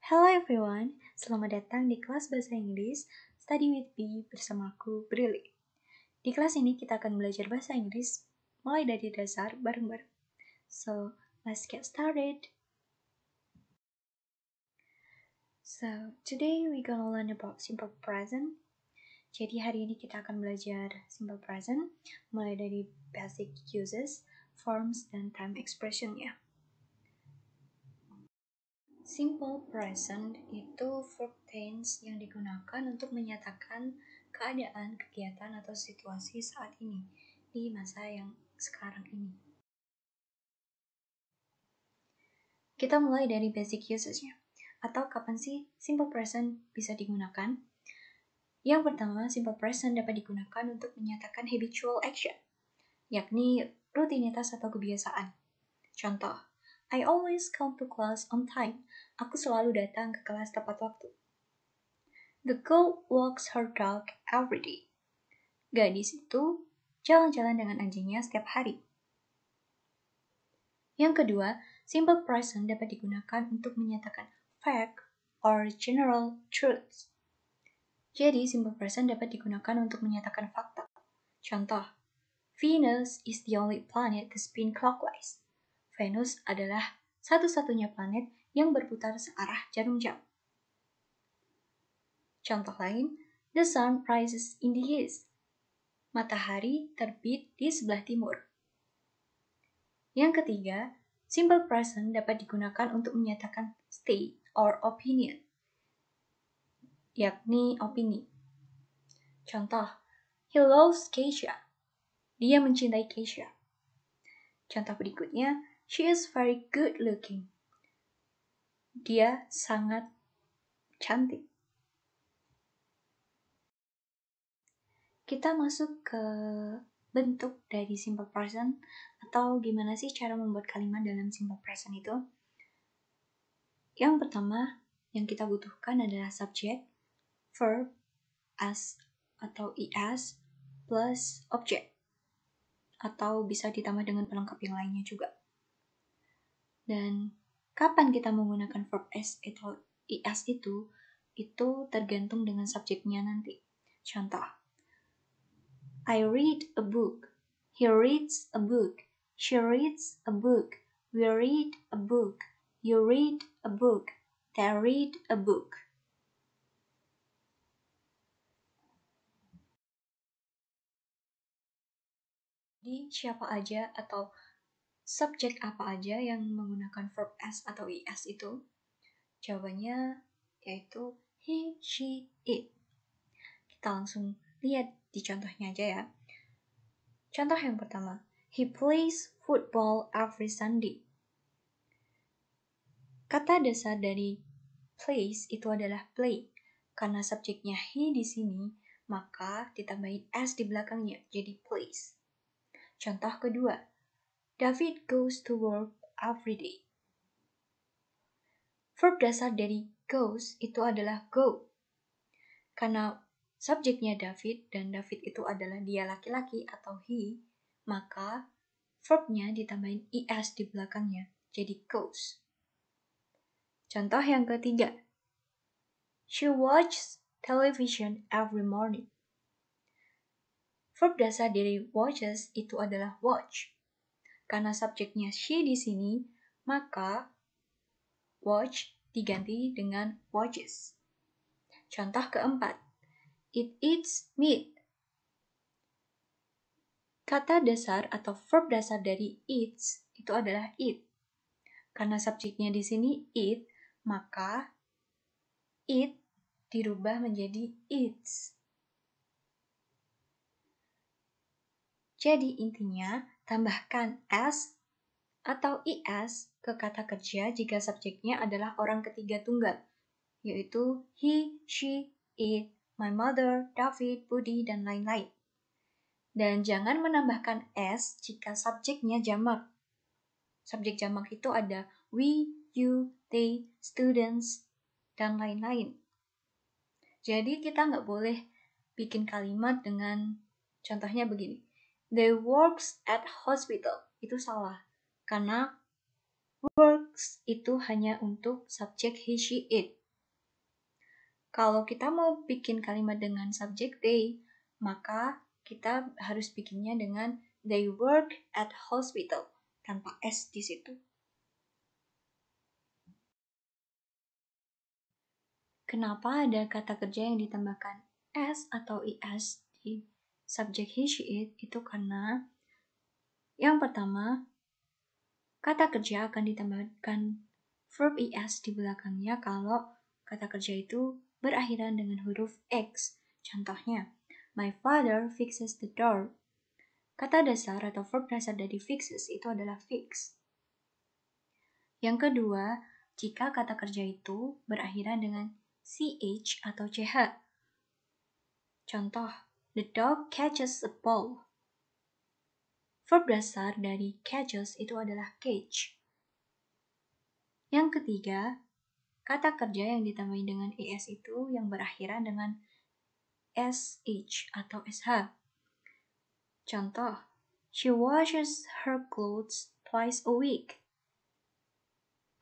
Hello everyone, selamat datang di kelas Bahasa Inggris Study with Me bersamaku, Brili. Di kelas ini kita akan belajar Bahasa Inggris mulai dari dasar bareng-bareng. So, let's get started. So, today we gonna learn about simple present. Jadi hari ini kita akan belajar simple present mulai dari basic uses, forms, dan time expression-nya. Simple present itu verb tense yang digunakan untuk menyatakan keadaan, kegiatan, atau situasi saat ini, di masa yang sekarang ini. Kita mulai dari basic usage-nya, atau kapan sih simple present bisa digunakan? Yang pertama, simple present dapat digunakan untuk menyatakan habitual action, yakni rutinitas atau kebiasaan. Contoh, I always come to class on time. Aku selalu datang ke kelas tepat waktu. The girl walks her dog every day. Gadis itu jalan-jalan dengan anjingnya setiap hari. Yang kedua, simple present dapat digunakan untuk menyatakan fact or general truths. Jadi, simple present dapat digunakan untuk menyatakan fakta. Contoh, Venus is the only planet to spin clockwise. Venus adalah satu-satunya planet yang berputar searah jarum jam. Contoh lain, the sun rises in the east. Matahari terbit di sebelah timur. Yang ketiga, simple present dapat digunakan untuk menyatakan state or opinion, yakni opini. Contoh, he loves Keisha. Dia mencintai Keisha. Contoh berikutnya, she is very good looking. Dia sangat cantik. Kita masuk ke bentuk dari simple present, atau gimana sih cara membuat kalimat dalam simple present itu. Yang pertama yang kita butuhkan adalah subjek, verb, as atau is, plus object, atau bisa ditambah dengan pelengkap yang lainnya juga. Dan kapan kita menggunakan verb as atau is itu tergantung dengan subjeknya nanti. Contoh, I read a book, he reads a book, she reads a book, we read a book, you read a book, they read a book. Jadi siapa aja atau subjek apa aja yang menggunakan verb as atau is itu? Jawabannya yaitu he, she, it. Kita langsung lihat di contohnya aja ya. Contoh yang pertama, he plays football every Sunday. Kata dasar dari plays itu adalah play. Karena subjeknya he di sini, maka ditambahin s di belakangnya, jadi plays. Contoh kedua, David goes to work every day. Verb dasar dari goes itu adalah go. Karena subjeknya David dan David itu adalah dia laki-laki atau he, maka verbnya ditambahin is di belakangnya, jadi goes. Contoh yang ketiga, she watches television every morning. Verb dasar dari watches itu adalah watch. Karena subjeknya she di sini, maka watch diganti dengan watches. Contoh keempat, it eats meat. Kata dasar atau verb dasar dari eats itu adalah eat. Karena subjeknya di sini eat, maka it dirubah menjadi eats. Jadi intinya, tambahkan s atau is ke kata kerja jika subjeknya adalah orang ketiga tunggal, yaitu he, she, it, my mother, David, Budi, dan lain-lain. Dan jangan menambahkan s jika subjeknya jamak. Subjek jamak itu ada we, you, they, students, dan lain-lain. Jadi kita nggak boleh bikin kalimat dengan contohnya begini. They works at hospital. Itu salah. Karena works itu hanya untuk subjek he, she, it. Kalau kita mau bikin kalimat dengan subjek they, maka kita harus bikinnya dengan they work at hospital, tanpa S di situ. Kenapa ada kata kerja yang ditambahkan S atau IS di subjek he, she, it? Itu karena yang pertama, kata kerja akan ditambahkan verb IS di belakangnya kalau kata kerja itu berakhiran dengan huruf X. Contohnya, my father fixes the door. Kata dasar atau verb dasar dari fixes itu adalah fix. Yang kedua, jika kata kerja itu berakhiran dengan CH atau CH. Contoh, the dog catches a ball. Verb dasar dari catches itu adalah catch. Yang ketiga, kata kerja yang ditambahi dengan ES itu yang berakhiran dengan SH atau SH. Contoh, she washes her clothes twice a week.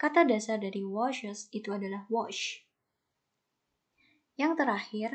Kata dasar dari washes itu adalah wash. Yang terakhir,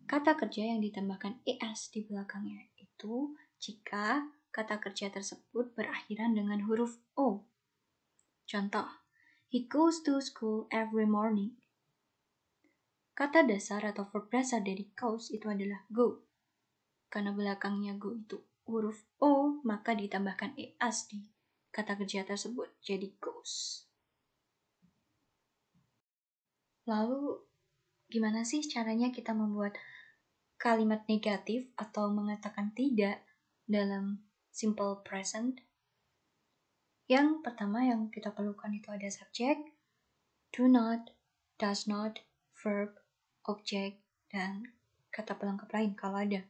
kata kerja yang ditambahkan ES di belakangnya itu jika kata kerja tersebut berakhiran dengan huruf O. Contoh, he goes to school every morning. Kata dasar atau verb dasar dari goes itu adalah go. Karena belakangnya go itu huruf O, maka ditambahkan ES di kata kerja tersebut, jadi goes. Lalu, gimana sih caranya kita membuat kalimat negatif atau mengatakan tidak dalam simple present? Yang pertama yang kita perlukan itu ada subjek, do not, does not, verb, object, dan kata pelengkap lain kalau ada.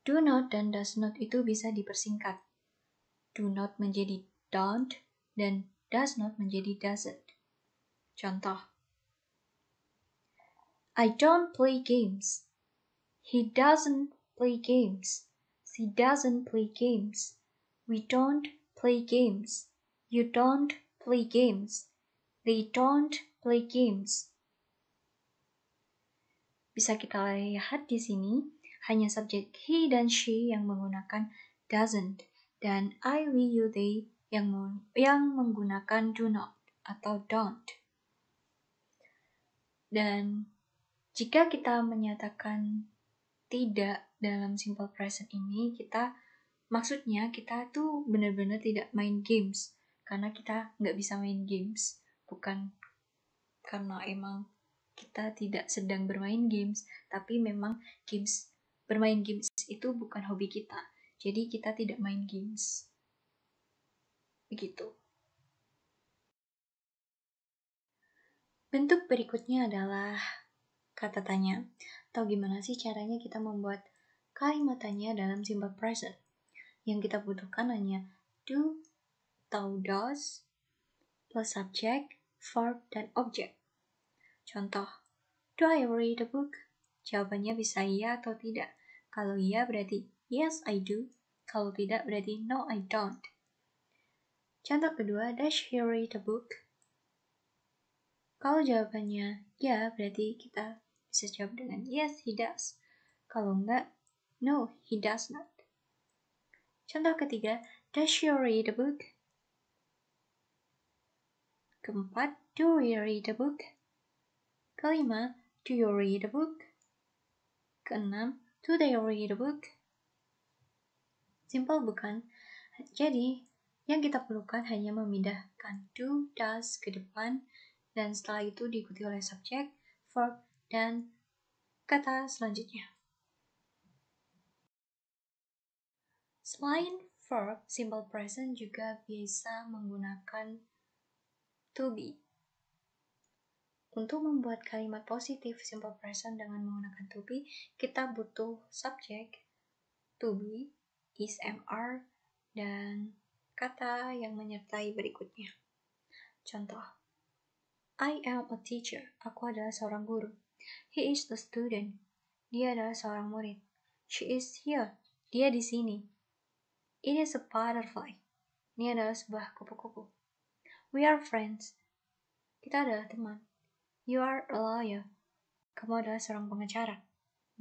Do not dan does not itu bisa dipersingkat. Do not menjadi don't dan does not menjadi doesn't. Contoh, I don't play games. He doesn't play games. She doesn't play games. We don't play games. You don't play games. They don't play games. Bisa kita lihat di sini, hanya subjek he dan she yang menggunakan doesn't, dan I, we, you, they yang menggunakan do not atau don't. Dan jika kita menyatakan tidak dalam simple present ini, maksudnya kita tuh benar-benar tidak main games, karena kita nggak bisa main games, bukan karena emang kita tidak sedang bermain games, tapi memang bermain games itu bukan hobi kita, jadi kita tidak main games. Begitu. Bentuk berikutnya adalah kata tanya, atau gimana sih caranya kita membuat kalimat tanya dalam simple present. Yang kita butuhkan hanya do atau does plus subject, verb, dan object. Contoh, do I read a book? Jawabannya bisa iya atau tidak. Kalau iya berarti yes I do. Kalau tidak berarti no I don't. Contoh kedua, does he read a book? Kalau jawabannya ya, berarti kita bisa jawab dengan yes he does. Kalau enggak, no he does not. Contoh ketiga, does she read a book? Keempat, do we read a book? Kelima, do you read a book? Keenam, do they read a book? Simple bukan? Jadi, yang kita perlukan hanya memindahkan do, does ke depan, dan setelah itu diikuti oleh subjek, verb, dan kata selanjutnya. Selain verb, simple present juga bisa menggunakan to be. Untuk membuat kalimat positif simple present dengan menggunakan to be, kita butuh subjek, to be, is, am, dan kata yang menyertai berikutnya. Contoh, I am a teacher. Aku adalah seorang guru. He is a student. Dia adalah seorang murid. She is here. Dia di sini. It is a butterfly. Ini adalah sebuah kupu-kupu. We are friends. Kita adalah teman. You are a lawyer. Kamu adalah seorang pengacara.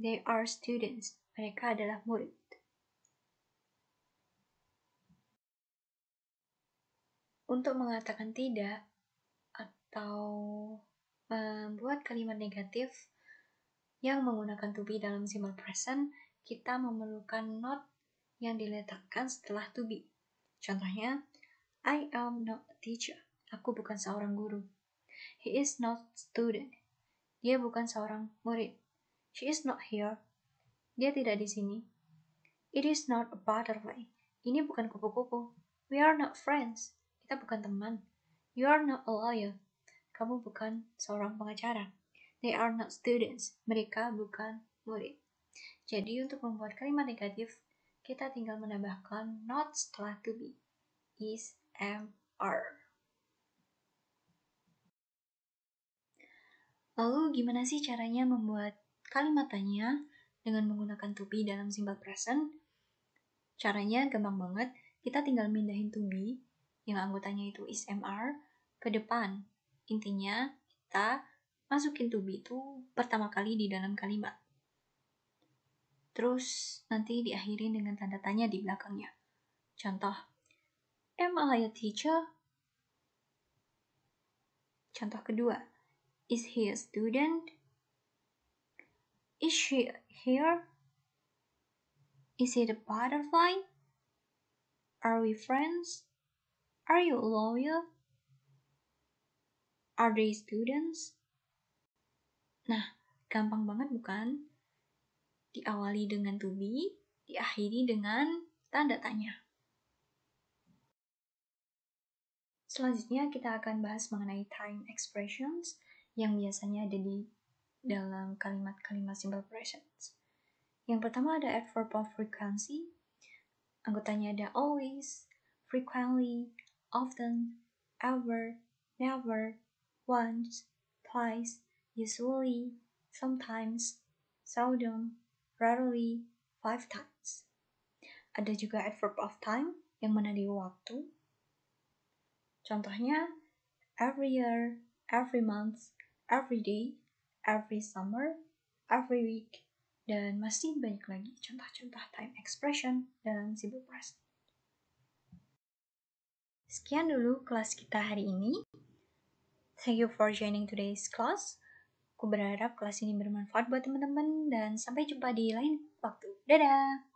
They are students. Mereka adalah murid. Untuk mengatakan tidak atau membuat kalimat negatif yang menggunakan to be dalam simple present, kita memerlukan not yang diletakkan setelah to be. Contohnya, I am not a teacher. Aku bukan seorang guru. He is not a student. Dia bukan seorang murid. She is not here. Dia tidak di sini. It is not a butterfly. Ini bukan kupu-kupu. We are not friends. Kita bukan teman. You are not a lawyer. Kamu bukan seorang pengacara. They are not students. Mereka bukan murid. Jadi untuk membuat kalimat negatif, kita tinggal menambahkan not setelah to be. Is, am, are. Lalu gimana sih caranya membuat kalimat tanya dengan menggunakan to be dalam simple present? Caranya gampang banget, kita tinggal mindahin to be yang anggotanya itu is, am, are ke depan. Intinya kita masukin to be itu pertama kali di dalam kalimat. Terus nanti diakhiri dengan tanda tanya di belakangnya. Contoh, am I a teacher? Contoh kedua, is he a student? Is she here? Is it a butterfly? Are we friends? Are you a lawyer? Are they students? Nah, gampang banget bukan? Diawali dengan to be, diakhiri dengan tanda tanya. Selanjutnya kita akan bahas mengenai time expressions yang biasanya ada di dalam kalimat-kalimat simple present. Yang pertama ada adverb of frequency. Anggotanya ada always, frequently, often, ever, never, once, twice, usually, sometimes, seldom, rarely, 5 times. Ada juga adverb of time yang menandai waktu. Contohnya, every year, every month, every day, every summer, every week, dan masih banyak lagi contoh-contoh time expression dalam simple present. Sekian dulu kelas kita hari ini. Thank you for joining today's class. Aku berharap kelas ini bermanfaat buat teman-teman dan sampai jumpa di lain waktu. Dadah!